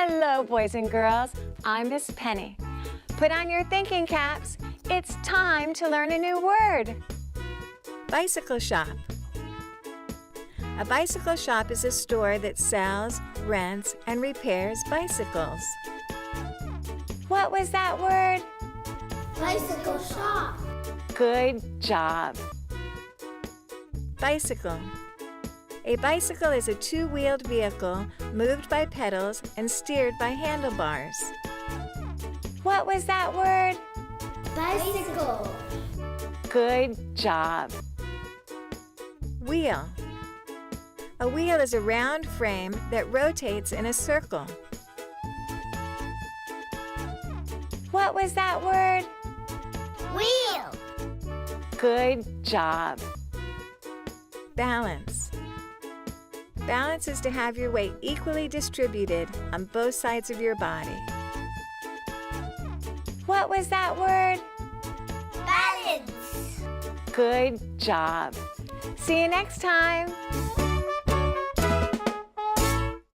Hello, boys and girls. I'm Miss Penny. Put on your thinking caps. It's time to learn a new word. Bicycle shop. A bicycle shop is a store that sells, rents, and repairs bicycles. What was that word? Bicycle shop. Good job. Bicycle. A bicycle is a two-wheeled vehicle moved by pedals and steered by handlebars. What was that word? Bicycle. Good job. Wheel. A wheel is a round frame that rotates in a circle. What was that word? Wheel. Good job. Balance. Balance is to have your weight equally distributed on both sides of your body. What was that word? Balance. Good job. See you next time.